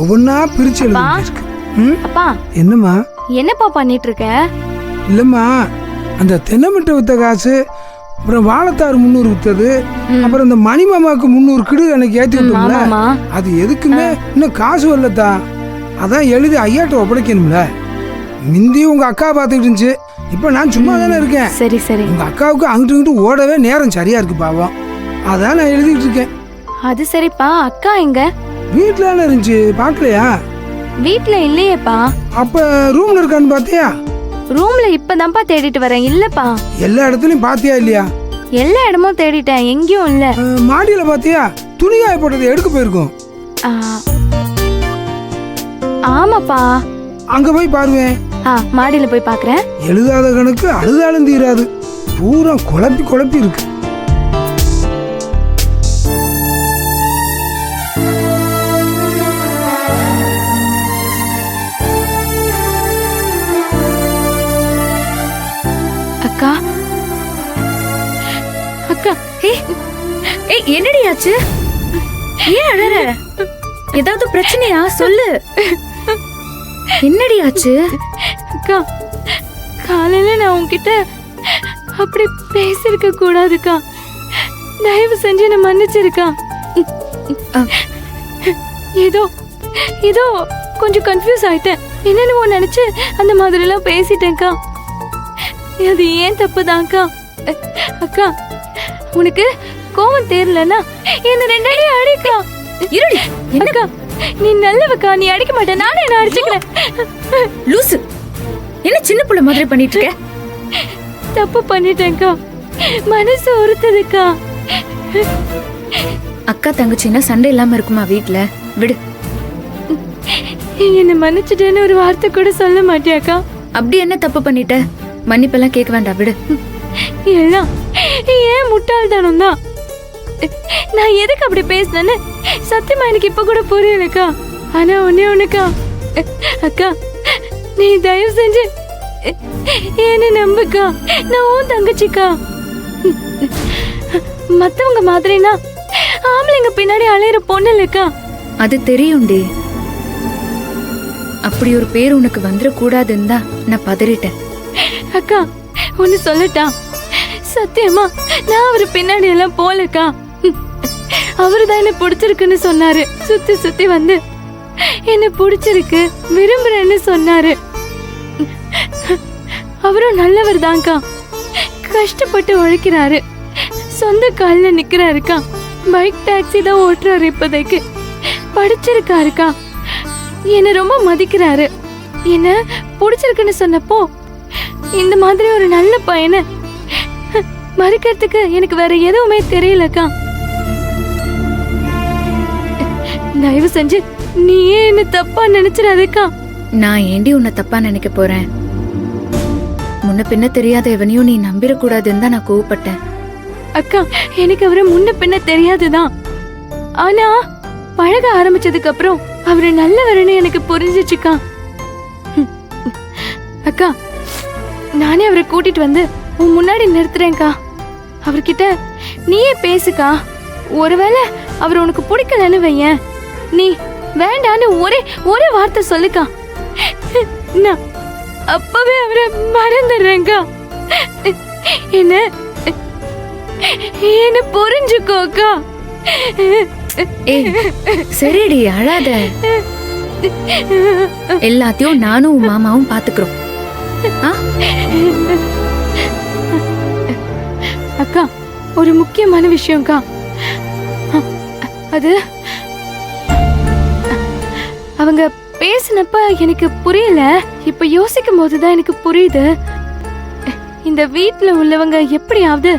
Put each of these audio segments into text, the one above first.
ஒவ்வொன்னா பிரிச்சு அப்பா. எழுதிருக்கு. ம்? அப்பா என்னம்மா? என்னப்பா பண்ணிட்டு இருக்க? இல்லம்மா, அந்த தென்னமிட்டை வித்த காசு, அப்புறம் வாழைத்தாறு 300 வித்தது, அப்புறம் இந்த மணிமாமாவுக்கு 300 கிடு எனக்கு ஏற்றி விட்டோம்ல, ஆமாமா. அது எதுக்குமே இன்னும் காசு வரலத்தா. அதான் எழுதி ஐயாட்ட ஒப்படைக்கணும்ல. முந்தி உங்க அக்கா பார்த்துக்கிட்டு இருந்துச்சு, இப்போ நான் சும்மா தானே இருக்கேன். சரி சரி. உங்க அக்காவுக்கு அங்கிட்டு இங்கிட்டு ஓடவே நேரம் சரியா இருக்கு பாவம். அதான் நான் எழுதிட்டு இருக்கேன். அது சரிப்பா, அக்கா எங்க? வீட்டுல இருந்துச்சு, பார்க்கலையா? வீட்ல இல்லையேப்பா. அப்ப ரூம்ல இருக்கான்னு பாத்தியா? ரூம்ல இப்பதான்ப்பா தேடிட்டு வரேன். இல்லப்பா. எல்லா இடத்துலயும் பாத்தியா இல்லையா? எல்லா இடமும் தேடிட்டேன், எங்கேயும் இல்ல. மாடியில பாத்தியா? துணிகாய போட்டது எடுக்க போயிருக்கோம். ஆ, ஆமாப்பா. அங்க போய் பாருவேன். மாடியில போய் பாக்குறேன். எழுதாத கணக்கு அழுதாலும் தீராது, பூரா குழப்பி குழப்பி இருக்கு. அக்கா அக்கா. ஏய் என்னடி ஆச்சு? ஏன் அழற? ஏதாவது பிரச்சனையா? சொல்லு. என்னடி ஆச்சு? அக்கா, காலையில நான் உன்கிட்ட அப்படி பேசிருக்க கூடாதுக்கா. தயவு செஞ்சு என்ன மன்னிச்சிருக்கா. ஏதோ ஏதோ கொஞ்சம் கன்ஃபியூஸ் ஆயிட்டேன். என்னன்னு நினைச்சு அந்த மாதிரி எல்லாம் பேசிட்டேன்க்கா. அது ஏன் தப்புதான்க்கா. அக்கா, உனக்கு கோவம் தேரலன்னா என்ன 2 அடி அடிக்கா. இருடி. அக்கா, நீ நல்லவக்கா, நீ அடிக்க மாட்டே, நானே என்ன அடிச்சுக்கிறேன். லூசு, என்ன சின்ன புள்ள மாதிரி பண்ணிட்டு இருக்க? தப்பு பண்ணிட்டேன்க்கா, மனசு உறுத்துதுக்கா. அக்கா தங்கச்சின்னா சண்டை இல்லாம இருக்குமா வீட்ல? விடு. என்ன மன்னிச்சுட்டேன்னு ஒரு வார்த்தை கூட சொல்ல மாட்டியாக்கா? அப்படி என்ன தப்பு பண்ணிட்ட? மன்னிப்பெல்லாம் கேட்க வேண்டாம், விடு. எல்லாம் ஏன் முட்டாள்தானம் தான். நான் எதுக்கு அப்படி பேசினேன்னு சத்தியமா எனக்கு இப்ப கூட புரியலக்கா. ஆனா ஒண்ணுக்கா, அக்கா, நீ தயவு செஞ்சு என்ன நம்புக்கா. நான் உன் தங்கச்சிக்கா. மத்தவங்க மாதிரினா ஆம்பளைங்க பின்னாடி அலையிற பொண்ணு இல்லக்கா. அது தெரியும்டி. அப்படி ஒரு பேர் உனக்கு வந்துட கூடாதுன்னு தான் நான் பதறிட்டேன். அக்கா, ஒன்னு சொல்லட்டா? சத்தியமா நான் அவரு பின்னாடி எல்லாம் போலக்கா. அவருதான் என்ன பிடிச்சிருக்குன்னு சொன்னாரு. சுத்தி சுத்தி வந்து என்ன பிடிச்சிருக்கு, விரும்புறேன்னு சொன்னாரு. அவரும் நல்லவர் தான்க்கா. கஷ்டப்பட்டு உழைக்கிறாரு, சொந்த கால்ல நிக்கிறாருக்கா. பைக் டாக்ஸி தான் ஓட்டுறாரு இப்போதைக்கு. படிச்சிருக்காருக்கா. என்ன ரொம்ப மதிக்கிறாரு. என்ன பிடிச்சிருக்குன்னு சொன்னப்போ இந்த மாதிரி ஒரு நல்ல பையனை மறுக்கிறதுக்கு எனக்கு வேற எதுவுமே தெரியலக்கா. தயவு செஞ்சு நீயே என்ன தப்பா நினைச்சிடாதக்கா. நான் ஏண்டி உன்னை தப்பா நினைக்க போறேன்? முன்ன பின்ன தெரியாத எவனையும் நீ நம்பிடக்கூடாதுன்னு தான் நான் கோவப்பட்டேன். அக்கா, எனக்கு அவரை முன்ன பின்ன தெரியாதுதான். ஆனா பழக ஆரம்பிச்சதுக்கு அப்புறம் அவரு நல்லவருன்னு எனக்கு புரிஞ்சிச்சுக்கா. அக்கா, நானே அவரை கூட்டிட்டு வந்து உன் முன்னாடி நிறுத்துறேன்க்கா. அவர்கிட்ட நீயே பேசுக்கா. ஒருவேளை அவர் உனக்கு பிடிக்கலன்னு வையேன், நீ வேண்டான்னு ஒரே வார்த்தை சொல்லுக்கா. நான் அப்பவே அவரை மறந்துடுறேன்க்கா. என்ன புரிஞ்சுக்கோக்கா. ஏய் சரிடி, அழாத. எல்லாத்தையும் நானும் உன் மாமாவும் பாத்துக்கிறோம். அக்கா, ஒரு முக்கியமான விஷயம்க்கா. அது அவங்க பேசினப்ப எனக்கு புரியல. இப்ப யோசிக்கும் போதுதான் எனக்கு புரியுது. இந்த வீட்டுல உள்ளவங்க எப்படியாவது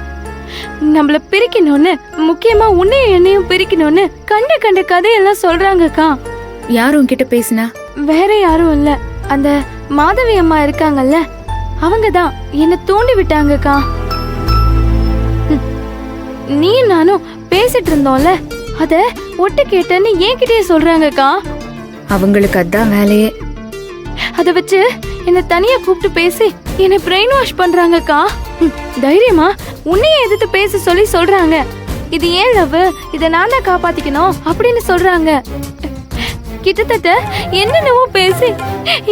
நம்மள பிரிக்கணும்னு, முக்கியமா உன்னையும் என்னையும் பிரிக்கணும்னு கண்ட கதையெல்லாம் சொல்றாங்கக்கா. யாரும் கிட்ட பேசினா? வேற யாரும் இல்ல, அந்த மாதவி அம்மா இருக்காங்கல்ல, அவங்கதான் என்ன தூண்டி விட்டாங்கக்கா. நீ நானும் பேசிட்டு இருந்தோம்ல, அத ஒட்டு கேட்டேன்னு என்கிட்டயே சொல்றாங்கக்கா. அவங்களுக்கு அதான் வேலையே. அத வச்சு என்ன தனியா கூப்பிட்டு பேசி என்ன பிரெயின் வாஷ் பண்றாங்கக்கா. தைரியமா உன்னையே எதிர்த்து பேச சொல்லி சொல்றாங்க. இது ஏன் லவ், இத நான் தான் காப்பாத்திக்கணும் அப்படின்னு சொல்றாங்க. கிட்டத்தட்ட என்னென்னவோ பேசி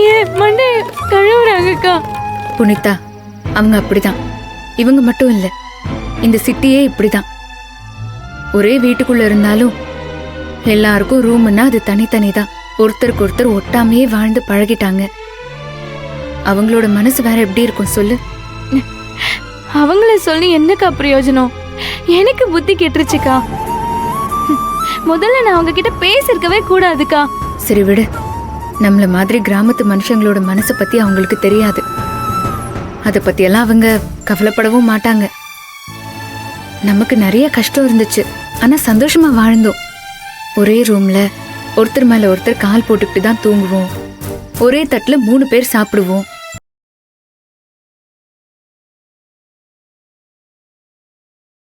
ஏன் மண்டே கழுவுறாங்கக்கா. புனிதா, அவங்க அப்படிதான். இவங்க மட்டும் இல்ல, இந்த சிட்டியே இப்படிதான். ஒரே வீட்டுக்குள்ள இருந்தாலும் எல்லாருக்கும் ரூம்னா அது தனித்தனி தான். ஒருத்தருக்கு ஒருத்தர் ஒட்டாமையே வாழ்ந்து பழகிட்டாங்க. அவங்களோட மனசு வேற எப்படி இருக்கும் சொல்லு? அவங்கள சொல்லி என்னக்கா பிரயோஜனம்? எனக்கு புத்தி கெட்டுருச்சுக்கா. முதல்ல நான் அவங்க கிட்ட பேசிருக்கவே கூடாதுக்கா. சரி விடு, நம்மள மாதிரி கிராமத்து மனுஷங்களோட மனசை பத்தி அவங்களுக்கு தெரியாது. அதை பத்தியெல்லாம் அவங்க கவலைப்படவும் மாட்டாங்க. நமக்கு நிறைய கஷ்டம் இருந்துச்சு, ஆனா சந்தோஷமா வாழ்ந்தோம். ஒரே ரூம்ல ஒருத்தர் மேல ஒருத்தர் கால் போட்டுக்கிட்டு தான் தூங்குவோம். ஒரே தட்டுல 3 பேர் சாப்பிடுவோம்.